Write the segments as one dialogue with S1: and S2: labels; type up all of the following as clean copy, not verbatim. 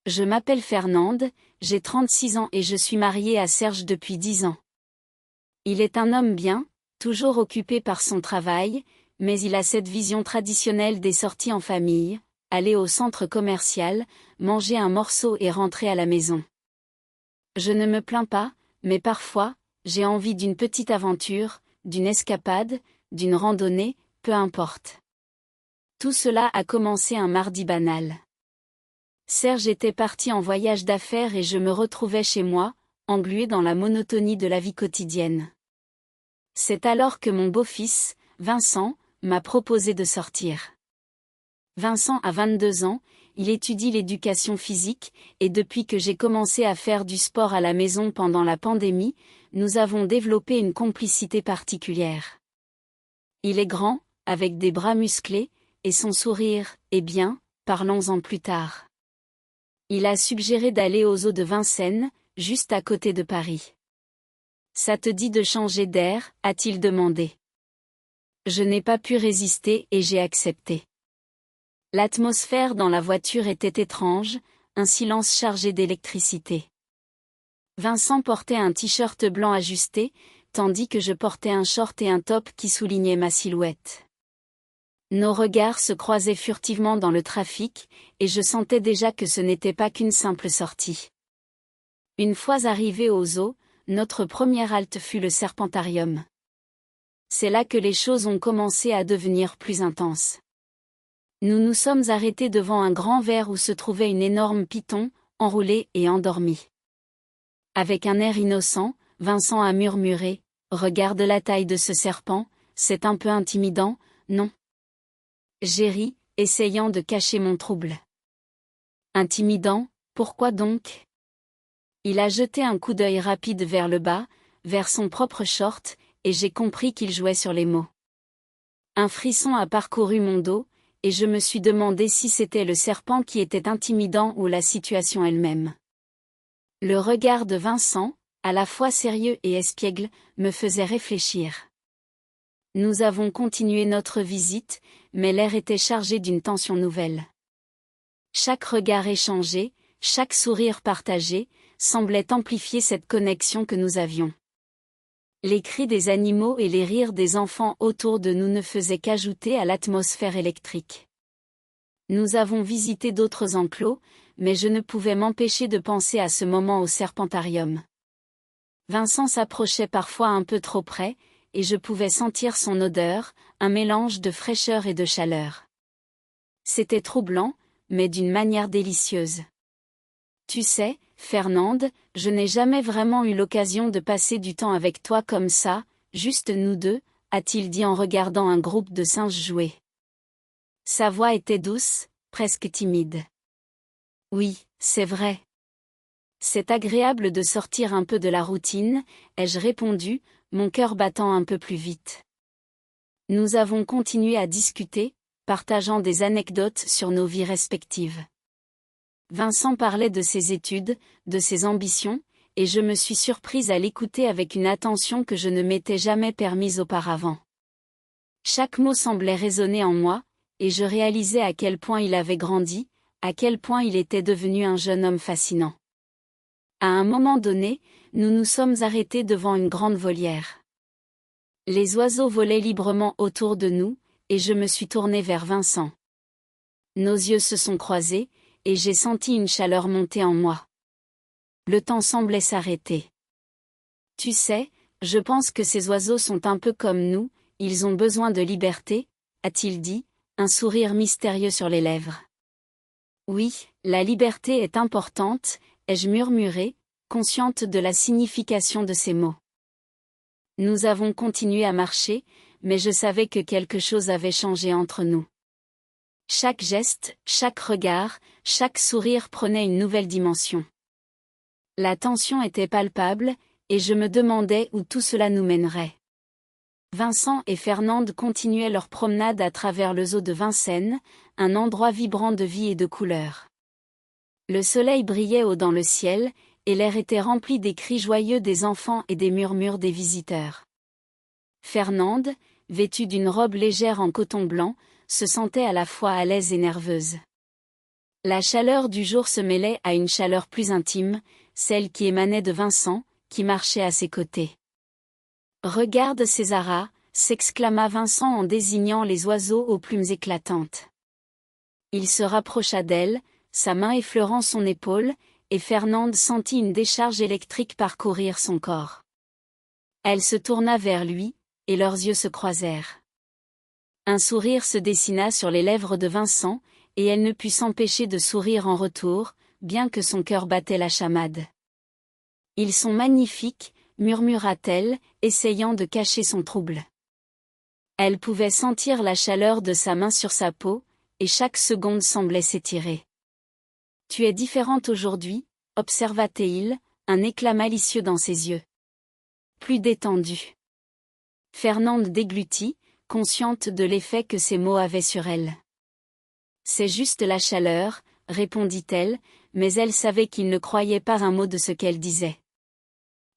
S1: Je m'appelle Fernande, j'ai 36 ans et je suis mariée à Serge depuis 10 ans. Il est un homme bien, toujours occupé par son travail, mais il a cette vision traditionnelle des sorties en famille, aller au centre commercial, manger un morceau et rentrer à la maison. Je ne me plains pas, mais parfois, j'ai envie d'une petite aventure, d'une escapade, d'une randonnée, peu importe. Tout cela a commencé un mardi banal. Serge était parti en voyage d'affaires et je me retrouvais chez moi, engluée dans la monotonie de la vie quotidienne. C'est alors que mon beau-fils, Vincent, m'a proposé de sortir. Vincent a 22 ans, il étudie l'éducation physique, et depuis que j'ai commencé à faire du sport à la maison pendant la pandémie, nous avons développé une complicité particulière. Il est grand, avec des bras musclés, et son sourire, eh bien, parlons-en plus tard. Il a suggéré d'aller aux eaux de Vincennes, juste à côté de Paris. Ça te dit de changer d'air, a-t-il demandé. Je n'ai pas pu résister et j'ai accepté. L'atmosphère dans la voiture était étrange, un silence chargé d'électricité. Vincent portait un t-shirt blanc ajusté, tandis que je portais un short et un top qui soulignaient ma silhouette. Nos regards se croisaient furtivement dans le trafic, et je sentais déjà que ce n'était pas qu'une simple sortie. Une fois arrivés aux eaux, notre première halte fut le Serpentarium. C'est là que les choses ont commencé à devenir plus intenses. Nous nous sommes arrêtés devant un grand verre où se trouvait une énorme python, enroulée et endormie. Avec un air innocent, Vincent a murmuré « Regarde la taille de ce serpent, c'est un peu intimidant, non ?» J'ai ri, essayant de cacher mon trouble. Intimidant, pourquoi donc? Il a jeté un coup d'œil rapide vers le bas, vers son propre short, et j'ai compris qu'il jouait sur les mots. Un frisson a parcouru mon dos, et je me suis demandé si c'était le serpent qui était intimidant ou la situation elle-même. Le regard de Vincent, à la fois sérieux et espiègle, me faisait réfléchir. Nous avons continué notre visite, mais l'air était chargé d'une tension nouvelle. Chaque regard échangé, chaque sourire partagé, semblait amplifier cette connexion que nous avions. Les cris des animaux et les rires des enfants autour de nous ne faisaient qu'ajouter à l'atmosphère électrique. Nous avons visité d'autres enclos, mais je ne pouvais m'empêcher de penser à ce moment au Serpentarium. Vincent s'approchait parfois un peu trop près, et je pouvais sentir son odeur, un mélange de fraîcheur et de chaleur. C'était troublant, mais d'une manière délicieuse. Tu sais, Fernande, je n'ai jamais vraiment eu l'occasion de passer du temps avec toi comme ça, juste nous deux, a-t-il dit en regardant un groupe de singes jouer. Sa voix était douce, presque timide. Oui, c'est vrai. C'est agréable de sortir un peu de la routine, ai-je répondu, mon cœur battant un peu plus vite. Nous avons continué à discuter, partageant des anecdotes sur nos vies respectives. Vincent parlait de ses études, de ses ambitions, et je me suis surprise à l'écouter avec une attention que je ne m'étais jamais permise auparavant. Chaque mot semblait résonner en moi, et je réalisais à quel point il avait grandi, à quel point il était devenu un jeune homme fascinant. À un moment donné, nous nous sommes arrêtés devant une grande volière. Les oiseaux volaient librement autour de nous, et je me suis tournée vers Vincent. Nos yeux se sont croisés, et j'ai senti une chaleur monter en moi. Le temps semblait s'arrêter. Tu sais, je pense que ces oiseaux sont un peu comme nous, ils ont besoin de liberté, a-t-il dit, un sourire mystérieux sur les lèvres. Oui, la liberté est importante, ai-je murmuré, consciente de la signification de ces mots. Nous avons continué à marcher, mais je savais que quelque chose avait changé entre nous. Chaque geste, chaque regard, chaque sourire prenait une nouvelle dimension. La tension était palpable, et je me demandais où tout cela nous mènerait. Vincent et Fernande continuaient leur promenade à travers le zoo de Vincennes, un endroit vibrant de vie et de couleurs. Le soleil brillait haut dans le ciel, et l'air était rempli des cris joyeux des enfants et des murmures des visiteurs. Fernande, vêtue d'une robe légère en coton blanc, se sentait à la fois à l'aise et nerveuse. La chaleur du jour se mêlait à une chaleur plus intime, celle qui émanait de Vincent, qui marchait à ses côtés. « Regarde Césara !» s'exclama Vincent en désignant les oiseaux aux plumes éclatantes. Il se rapprocha d'elle, sa main effleurant son épaule, et Fernande sentit une décharge électrique parcourir son corps. Elle se tourna vers lui, et leurs yeux se croisèrent. Un sourire se dessina sur les lèvres de Vincent, et elle ne put s'empêcher de sourire en retour, bien que son cœur battait la chamade. « Ils sont magnifiques », murmura-t-elle, essayant de cacher son trouble. Elle pouvait sentir la chaleur de sa main sur sa peau, et chaque seconde semblait s'étirer. « Tu es différente aujourd'hui », observa-t-il, un éclat malicieux dans ses yeux. Plus détendue. Fernande déglutit, consciente de l'effet que ces mots avaient sur elle. « C'est juste la chaleur », répondit-elle, mais elle savait qu'il ne croyait pas un mot de ce qu'elle disait.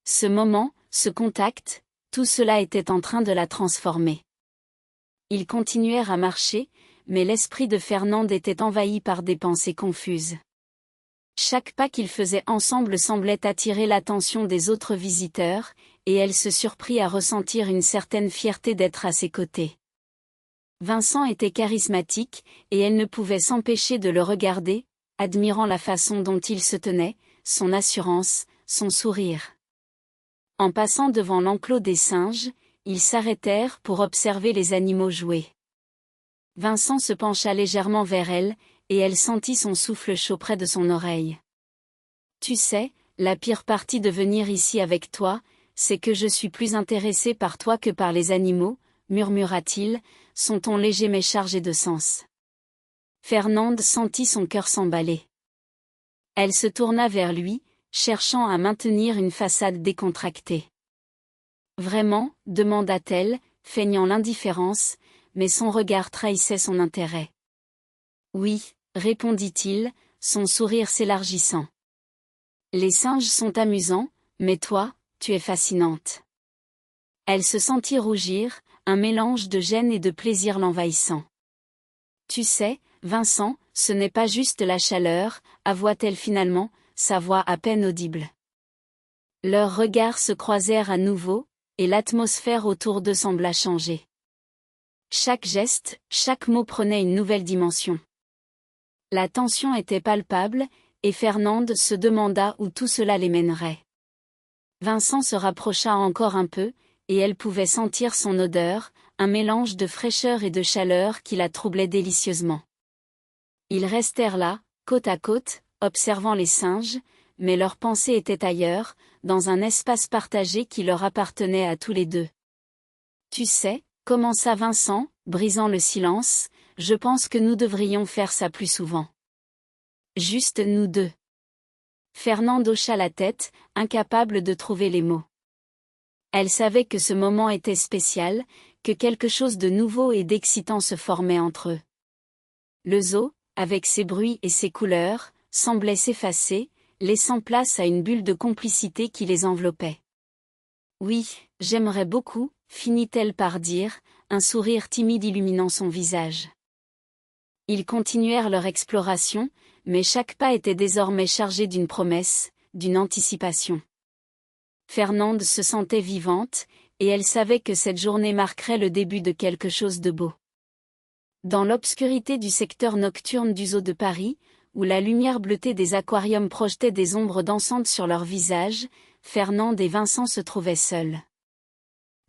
S1: Ce moment, ce contact, tout cela était en train de la transformer. Ils continuèrent à marcher, mais l'esprit de Fernande était envahi par des pensées confuses. Chaque pas qu'ils faisaient ensemble semblait attirer l'attention des autres visiteurs, et elle se surprit à ressentir une certaine fierté d'être à ses côtés. Vincent était charismatique, et elle ne pouvait s'empêcher de le regarder, admirant la façon dont il se tenait, son assurance, son sourire. En passant devant l'enclos des singes, ils s'arrêtèrent pour observer les animaux jouer. Vincent se pencha légèrement vers elle, et elle sentit son souffle chaud près de son oreille. « Tu sais, la pire partie de venir ici avec toi, c'est que je suis plus intéressé par toi que par les animaux, » murmura-t-il, son ton léger mais chargé de sens. Fernande sentit son cœur s'emballer. Elle se tourna vers lui, cherchant à maintenir une façade décontractée. « Vraiment ?» demanda-t-elle, feignant l'indifférence, mais son regard trahissait son intérêt. « Oui », répondit-il, son sourire s'élargissant. « Les singes sont amusants, mais toi, tu es fascinante. » Elle se sentit rougir, un mélange de gêne et de plaisir l'envahissant. « Tu sais, Vincent, ce n'est pas juste la chaleur, » avoua-t-elle finalement, sa voix à peine audible. Leurs regards se croisèrent à nouveau, et l'atmosphère autour d'eux sembla changer. Chaque geste, chaque mot prenait une nouvelle dimension. La tension était palpable, et Fernande se demanda où tout cela les mènerait. Vincent se rapprocha encore un peu, et elle pouvait sentir son odeur, un mélange de fraîcheur et de chaleur qui la troublait délicieusement. Ils restèrent là, côte à côte, observant les singes, mais leurs pensées étaient ailleurs, dans un espace partagé qui leur appartenait à tous les deux. « Tu sais », commença Vincent, brisant le silence, « je pense que nous devrions faire ça plus souvent. » Juste nous deux. Fernande hocha la tête, incapable de trouver les mots. Elle savait que ce moment était spécial, que quelque chose de nouveau et d'excitant se formait entre eux. Le zoo, avec ses bruits et ses couleurs, semblait s'effacer, laissant place à une bulle de complicité qui les enveloppait. « Oui, j'aimerais beaucoup », finit-elle par dire, un sourire timide illuminant son visage. Ils continuèrent leur exploration, mais chaque pas était désormais chargé d'une promesse, d'une anticipation. Fernande se sentait vivante, et elle savait que cette journée marquerait le début de quelque chose de beau. Dans l'obscurité du secteur nocturne du zoo de Paris, où la lumière bleutée des aquariums projetait des ombres dansantes sur leurs visages, Fernande et Vincent se trouvaient seuls.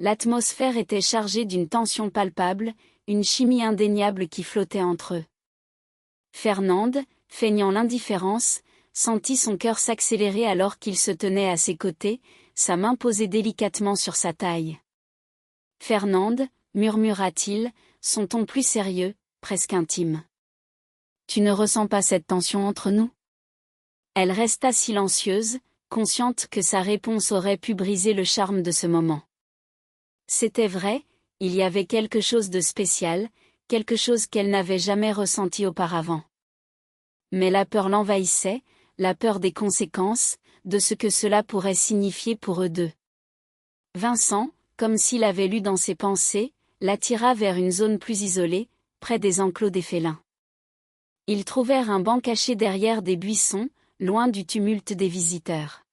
S1: L'atmosphère était chargée d'une tension palpable, une chimie indéniable qui flottait entre eux. Fernande, feignant l'indifférence, sentit son cœur s'accélérer alors qu'il se tenait à ses côtés, sa main posée délicatement sur sa taille. « Fernande », murmura-t-il, son ton plus sérieux, presque intime. « Tu ne ressens pas cette tension entre nous ?» Elle resta silencieuse, consciente que sa réponse aurait pu briser le charme de ce moment. C'était vrai, il y avait quelque chose de spécial, quelque chose qu'elle n'avait jamais ressenti auparavant. Mais la peur l'envahissait, la peur des conséquences, de ce que cela pourrait signifier pour eux deux. Vincent, comme s'il avait lu dans ses pensées, l'attira vers une zone plus isolée, près des enclos des félins. Ils trouvèrent un banc caché derrière des buissons, loin du tumulte des visiteurs.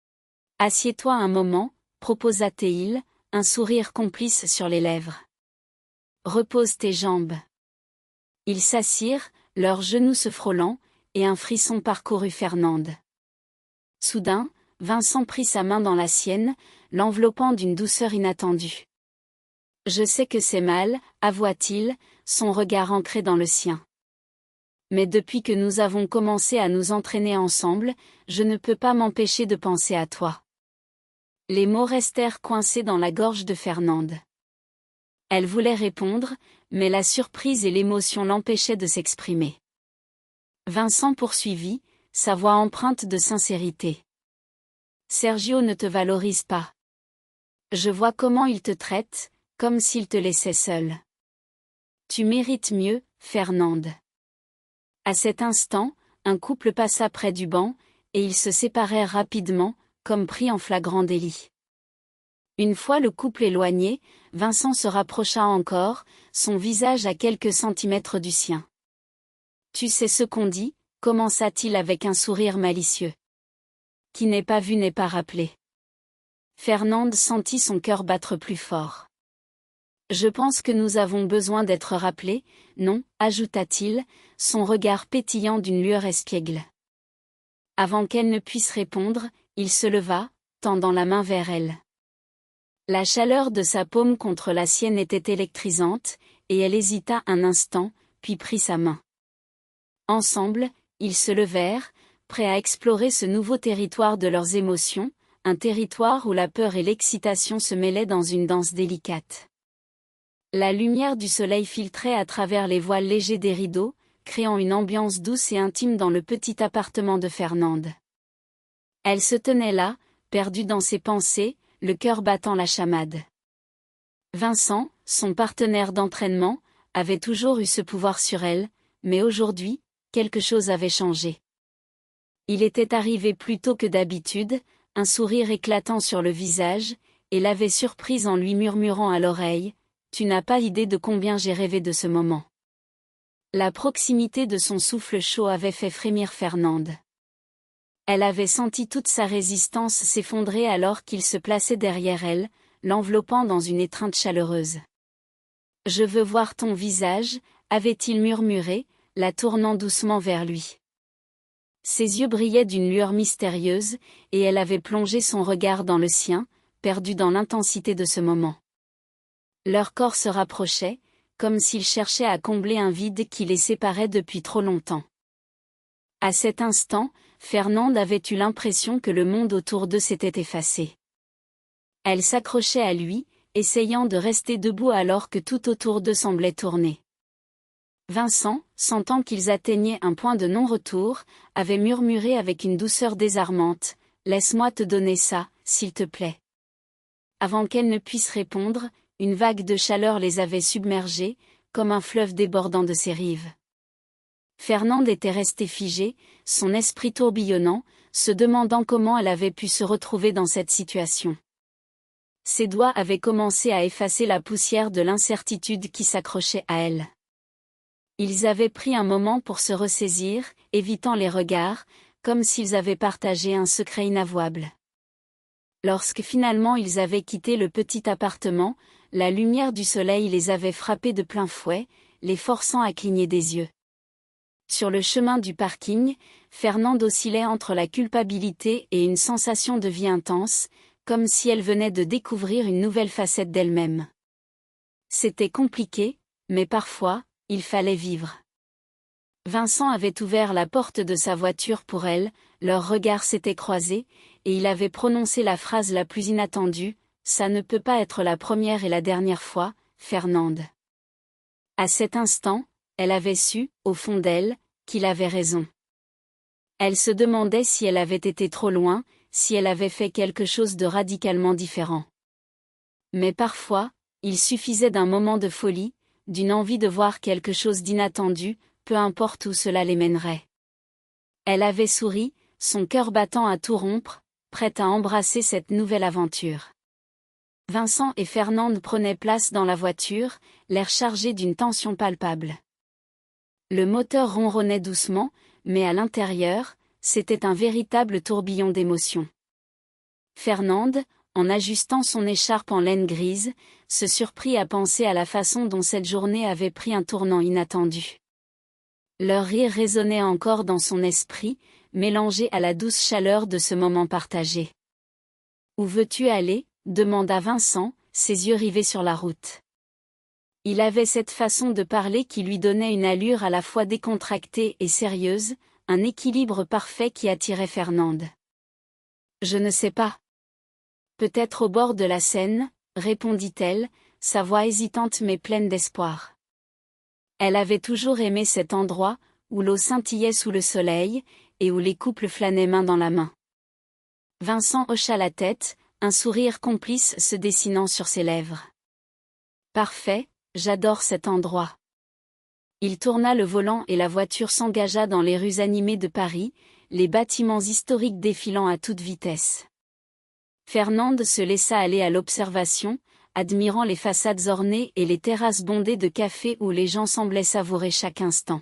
S1: « Assieds-toi un moment », proposa Théil, un sourire complice sur les lèvres. « Repose tes jambes. » Ils s'assirent, leurs genoux se frôlant, et un frisson parcourut Fernande. Soudain, Vincent prit sa main dans la sienne, l'enveloppant d'une douceur inattendue. « Je sais que c'est mal », avoua-t-il, son regard ancré dans le sien. « Mais depuis que nous avons commencé à nous entraîner ensemble, je ne peux pas m'empêcher de penser à toi. » Les mots restèrent coincés dans la gorge de Fernande. Elle voulait répondre, mais la surprise et l'émotion l'empêchaient de s'exprimer. Vincent poursuivit, sa voix empreinte de sincérité. « Sergio ne te valorise pas. Je vois comment il te traite, comme s'il te laissait seul. Tu mérites mieux, Fernande. » À cet instant, un couple passa près du banc, et ils se séparèrent rapidement, comme pris en flagrant délit. Une fois le couple éloigné, Vincent se rapprocha encore, son visage à quelques centimètres du sien. « Tu sais ce qu'on dit ?» commença-t-il avec un sourire malicieux. « Qui n'est pas vu n'est pas rappelé. » Fernande sentit son cœur battre plus fort. « Je pense que nous avons besoin d'être rappelés, non ?» ajouta-t-il, son regard pétillant d'une lueur espiègle. Avant qu'elle ne puisse répondre, il se leva, tendant la main vers elle. La chaleur de sa paume contre la sienne était électrisante, et elle hésita un instant, puis prit sa main. Ensemble, ils se levèrent, prêts à explorer ce nouveau territoire de leurs émotions, un territoire où la peur et l'excitation se mêlaient dans une danse délicate. La lumière du soleil filtrait à travers les voiles légers des rideaux, créant une ambiance douce et intime dans le petit appartement de Fernande. Elle se tenait là, perdue dans ses pensées, le cœur battant la chamade. Vincent, son partenaire d'entraînement, avait toujours eu ce pouvoir sur elle, mais aujourd'hui, quelque chose avait changé. Il était arrivé plus tôt que d'habitude, un sourire éclatant sur le visage, et l'avait surprise en lui murmurant à l'oreille « Tu n'as pas idée de combien j'ai rêvé de ce moment. » La proximité de son souffle chaud avait fait frémir Fernande. Elle avait senti toute sa résistance s'effondrer alors qu'il se plaçait derrière elle, l'enveloppant dans une étreinte chaleureuse. « Je veux voir ton visage », avait-il murmuré, la tournant doucement vers lui. Ses yeux brillaient d'une lueur mystérieuse, et elle avait plongé son regard dans le sien, perdu dans l'intensité de ce moment. Leurs corps se rapprochaient, comme s'ils cherchaient à combler un vide qui les séparait depuis trop longtemps. À cet instant, Fernande avait eu l'impression que le monde autour d'eux s'était effacé. Elle s'accrochait à lui, essayant de rester debout alors que tout autour d'eux semblait tourner. Vincent, sentant qu'ils atteignaient un point de non-retour, avait murmuré avec une douceur désarmante « Laisse-moi te donner ça, s'il te plaît. » Avant qu'elle ne puisse répondre, une vague de chaleur les avait submergés, comme un fleuve débordant de ses rives. Fernande était restée figée, son esprit tourbillonnant, se demandant comment elle avait pu se retrouver dans cette situation. Ses doigts avaient commencé à effacer la poussière de l'incertitude qui s'accrochait à elle. Ils avaient pris un moment pour se ressaisir, évitant les regards, comme s'ils avaient partagé un secret inavouable. Lorsque finalement ils avaient quitté le petit appartement, la lumière du soleil les avait frappés de plein fouet, les forçant à cligner des yeux. Sur le chemin du parking, Fernande oscillait entre la culpabilité et une sensation de vie intense, comme si elle venait de découvrir une nouvelle facette d'elle-même. C'était compliqué, mais parfois, il fallait vivre. Vincent avait ouvert la porte de sa voiture pour elle, leurs regards s'étaient croisés, et il avait prononcé la phrase la plus inattendue « Ça ne peut pas être la première et la dernière fois, Fernande. » À cet instant, elle avait su, au fond d'elle, qu'il avait raison. Elle se demandait si elle avait été trop loin, si elle avait fait quelque chose de radicalement différent. Mais parfois, il suffisait d'un moment de folie, d'une envie de voir quelque chose d'inattendu, peu importe où cela les mènerait. Elle avait souri, son cœur battant à tout rompre, prête à embrasser cette nouvelle aventure. Vincent et Fernande prenaient place dans la voiture, l'air chargé d'une tension palpable. Le moteur ronronnait doucement, mais à l'intérieur, c'était un véritable tourbillon d'émotions. Fernande, en ajustant son écharpe en laine grise, se surprit à penser à la façon dont cette journée avait pris un tournant inattendu. Leur rire résonnait encore dans son esprit, mélangé à la douce chaleur de ce moment partagé. « Où veux-tu aller ?» demanda Vincent, ses yeux rivés sur la route. Il avait cette façon de parler qui lui donnait une allure à la fois décontractée et sérieuse, un équilibre parfait qui attirait Fernande. « Je ne sais pas. Peut-être au bord de la Seine, répondit-elle, sa voix hésitante mais pleine d'espoir. Elle avait toujours aimé cet endroit, où l'eau scintillait sous le soleil, et où les couples flânaient main dans la main. Vincent hocha la tête, un sourire complice se dessinant sur ses lèvres. Parfait, j'adore cet endroit. Il tourna le volant et la voiture s'engagea dans les rues animées de Paris, les bâtiments historiques défilant à toute vitesse. Fernande se laissa aller à l'observation, admirant les façades ornées et les terrasses bondées de cafés où les gens semblaient savourer chaque instant.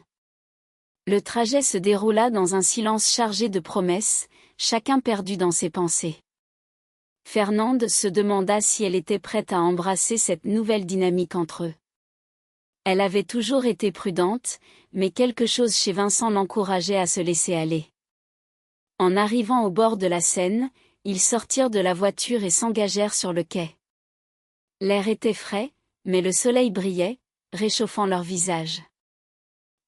S1: Le trajet se déroula dans un silence chargé de promesses, chacun perdu dans ses pensées. Fernande se demanda si elle était prête à embrasser cette nouvelle dynamique entre eux. Elle avait toujours été prudente, mais quelque chose chez Vincent l'encourageait à se laisser aller. En arrivant au bord de la Seine, ils sortirent de la voiture et s'engagèrent sur le quai. L'air était frais, mais le soleil brillait, réchauffant leurs visages.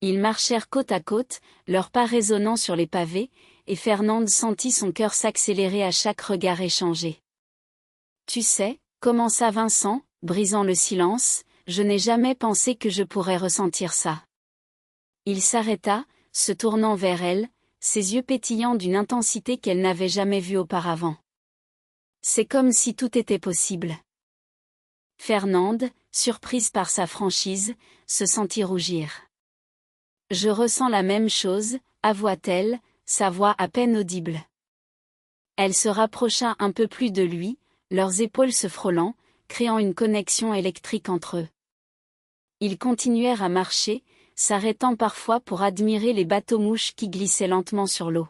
S1: Ils marchèrent côte à côte, leurs pas résonnant sur les pavés, et Fernande sentit son cœur s'accélérer à chaque regard échangé. « Tu sais, » commença Vincent, brisant le silence, « je n'ai jamais pensé que je pourrais ressentir ça. » Il s'arrêta, se tournant vers elle, ses yeux pétillants d'une intensité qu'elle n'avait jamais vue auparavant. « C'est comme si tout était possible. » Fernande, surprise par sa franchise, se sentit rougir. « Je ressens la même chose, » avoua-t-elle, sa voix à peine audible. Elle se rapprocha un peu plus de lui, leurs épaules se frôlant, créant une connexion électrique entre eux. Ils continuèrent à marcher, s'arrêtant parfois pour admirer les bateaux-mouches qui glissaient lentement sur l'eau.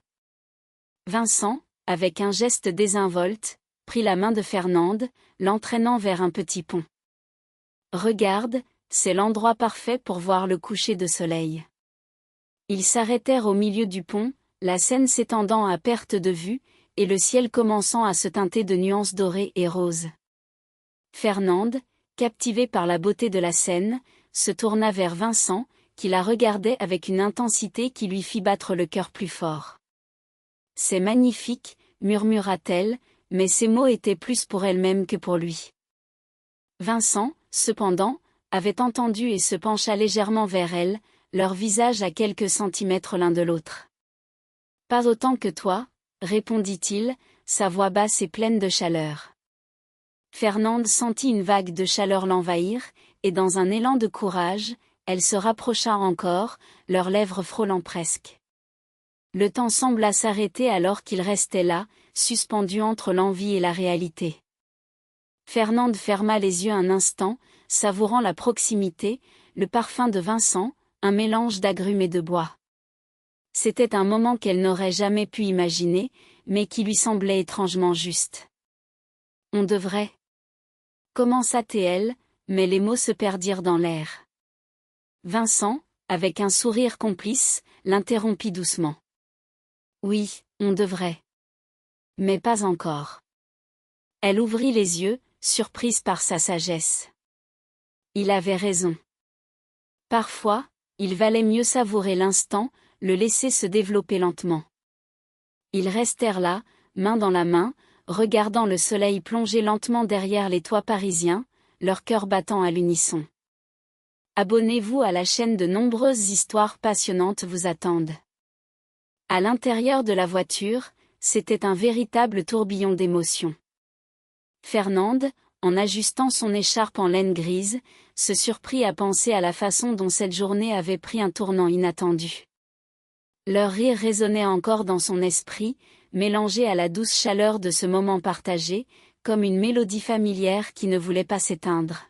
S1: Vincent, avec un geste désinvolte, prit la main de Fernande, l'entraînant vers un petit pont. « Regarde, c'est l'endroit parfait pour voir le coucher de soleil. » Ils s'arrêtèrent au milieu du pont, la Seine s'étendant à perte de vue, et le ciel commençant à se teinter de nuances dorées et roses. Fernande, captivée par la beauté de la Seine, se tourna vers Vincent, qui la regardait avec une intensité qui lui fit battre le cœur plus fort. « C'est magnifique, » murmura-t-elle, mais ces mots étaient plus pour elle-même que pour lui. Vincent, cependant, avait entendu et se pencha légèrement vers elle, leurs visages à quelques centimètres l'un de l'autre. « Pas autant que toi, » répondit-il, sa voix basse et pleine de chaleur. Fernande sentit une vague de chaleur l'envahir, et dans un élan de courage, elle se rapprocha encore, leurs lèvres frôlant presque. Le temps sembla s'arrêter alors qu'ils restaient là, suspendus entre l'envie et la réalité. Fernande ferma les yeux un instant, savourant la proximité, le parfum de Vincent, un mélange d'agrumes et de bois. C'était un moment qu'elle n'aurait jamais pu imaginer, mais qui lui semblait étrangement juste. « On devrait. » commença-t-elle, mais les mots se perdirent dans l'air. Vincent, avec un sourire complice, l'interrompit doucement. « Oui, on devrait. Mais pas encore. » Elle ouvrit les yeux, surprise par sa sagesse. Il avait raison. Parfois, il valait mieux savourer l'instant, le laisser se développer lentement. Ils restèrent là, main dans la main, regardant le soleil plonger lentement derrière les toits parisiens, leur cœur battant à l'unisson. Abonnez-vous à la chaîne, de nombreuses histoires passionnantes vous attendent. À l'intérieur de la voiture, c'était un véritable tourbillon d'émotions. Fernande, en ajustant son écharpe en laine grise, se surprit à penser à la façon dont cette journée avait pris un tournant inattendu. Leur rire résonnait encore dans son esprit, mélangé à la douce chaleur de ce moment partagé, comme une mélodie familière qui ne voulait pas s'éteindre.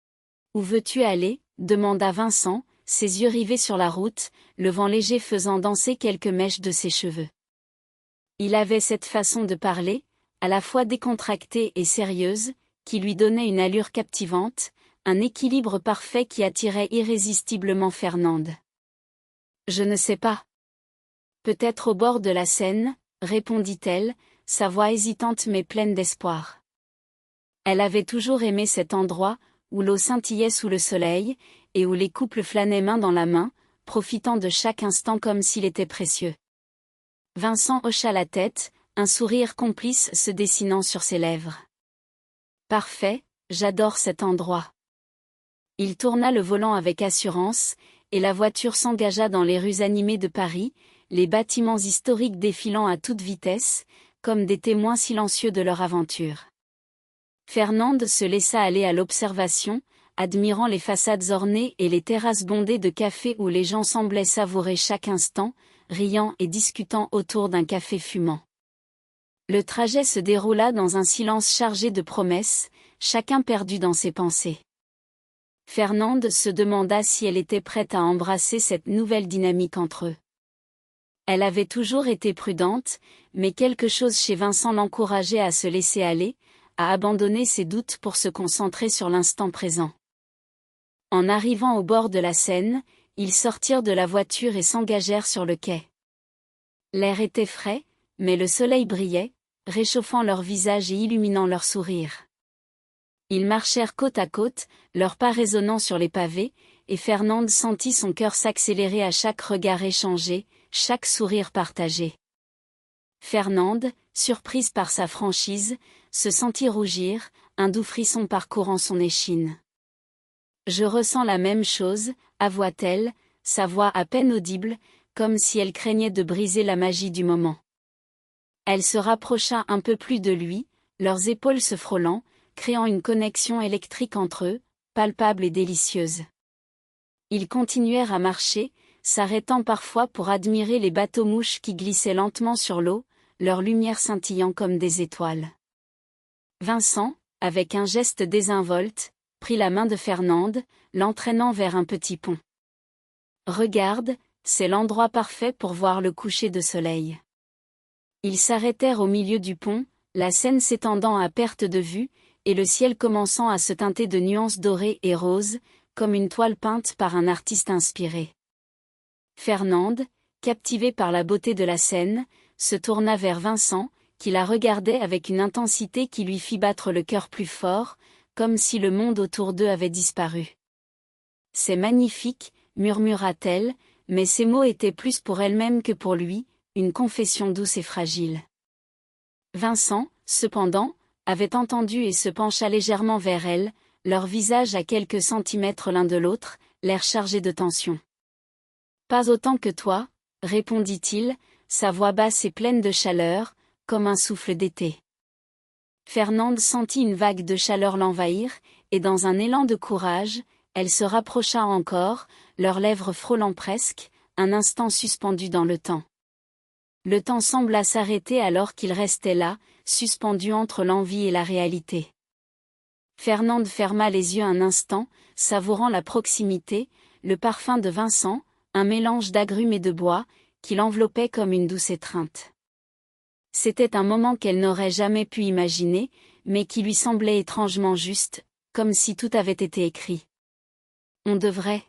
S1: « Où veux-tu aller ?» demanda Vincent, ses yeux rivés sur la route, le vent léger faisant danser quelques mèches de ses cheveux. Il avait cette façon de parler, à la fois décontractée et sérieuse, qui lui donnait une allure captivante, un équilibre parfait qui attirait irrésistiblement Fernande. « Je ne sais pas. Peut-être au bord de la Seine, répondit-elle, sa voix hésitante mais pleine d'espoir. Elle avait toujours aimé cet endroit, où l'eau scintillait sous le soleil, et où les couples flânaient main dans la main, profitant de chaque instant comme s'il était précieux. Vincent hocha la tête, un sourire complice se dessinant sur ses lèvres. Parfait, j'adore cet endroit. Il tourna le volant avec assurance, et la voiture s'engagea dans les rues animées de Paris, les bâtiments historiques défilant à toute vitesse, comme des témoins silencieux de leur aventure. Fernande se laissa aller à l'observation, admirant les façades ornées et les terrasses bondées de cafés où les gens semblaient savourer chaque instant, riant et discutant autour d'un café fumant. Le trajet se déroula dans un silence chargé de promesses, chacun perdu dans ses pensées. Fernande se demanda si elle était prête à embrasser cette nouvelle dynamique entre eux. Elle avait toujours été prudente, mais quelque chose chez Vincent l'encourageait à se laisser aller, à abandonner ses doutes pour se concentrer sur l'instant présent. En arrivant au bord de la Seine, ils sortirent de la voiture et s'engagèrent sur le quai. L'air était frais, mais le soleil brillait, réchauffant leurs visages et illuminant leurs sourires. Ils marchèrent côte à côte, leurs pas résonnant sur les pavés, et Fernande sentit son cœur s'accélérer à chaque regard échangé, chaque sourire partagé. Fernande, surprise par sa franchise, se sentit rougir, un doux frisson parcourant son échine. « Je ressens la même chose », avoua-t-elle, sa voix à peine audible, comme si elle craignait de briser la magie du moment. Elle se rapprocha un peu plus de lui, leurs épaules se frôlant, créant une connexion électrique entre eux, palpable et délicieuse. Ils continuèrent à marcher, s'arrêtant parfois pour admirer les bateaux-mouches qui glissaient lentement sur l'eau, leurs lumières scintillant comme des étoiles. Vincent, avec un geste désinvolte, prit la main de Fernande, l'entraînant vers un petit pont. « Regarde, c'est l'endroit parfait pour voir le coucher de soleil. » Ils s'arrêtèrent au milieu du pont, la Seine s'étendant à perte de vue, et le ciel commençant à se teinter de nuances dorées et roses, comme une toile peinte par un artiste inspiré. Fernande, captivée par la beauté de la Seine, se tourna vers Vincent, qui la regardait avec une intensité qui lui fit battre le cœur plus fort, comme si le monde autour d'eux avait disparu. « C'est magnifique », murmura-t-elle, mais ces mots étaient plus pour elle-même que pour lui, une confession douce et fragile. Vincent, cependant, avait entendu et se pencha légèrement vers elle, leurs visages à quelques centimètres l'un de l'autre, l'air chargé de tension. « Pas autant que toi, » répondit-il, sa voix basse et pleine de chaleur, comme un souffle d'été. Fernande sentit une vague de chaleur l'envahir, et dans un élan de courage, elle se rapprocha encore, leurs lèvres frôlant presque, un instant suspendu dans le temps. Le temps sembla s'arrêter alors qu'il restait là, suspendu entre l'envie et la réalité. Fernande ferma les yeux un instant, savourant la proximité, le parfum de Vincent, un mélange d'agrumes et de bois, qui l'enveloppait comme une douce étreinte. C'était un moment qu'elle n'aurait jamais pu imaginer, mais qui lui semblait étrangement juste, comme si tout avait été écrit. « On devrait. »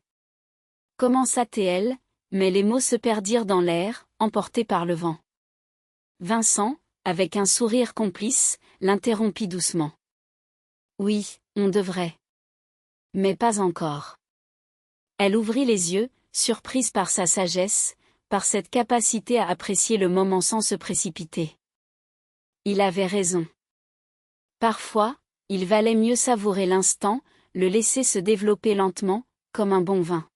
S1: commença-t-elle, mais les mots se perdirent dans l'air, emportés par le vent. Vincent, avec un sourire complice, l'interrompit doucement. « Oui, on devrait. Mais pas encore. » Elle ouvrit les yeux, surprise par sa sagesse, par cette capacité à apprécier le moment sans se précipiter. Il avait raison. Parfois, il valait mieux savourer l'instant, le laisser se développer lentement, comme un bon vin.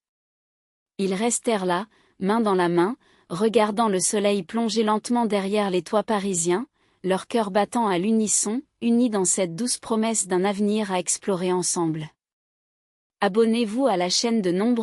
S1: Ils restèrent là, main dans la main, regardant le soleil plonger lentement derrière les toits parisiens, leur cœur battant à l'unisson, unis dans cette douce promesse d'un avenir à explorer ensemble. Abonnez-vous à la chaîne de nombreux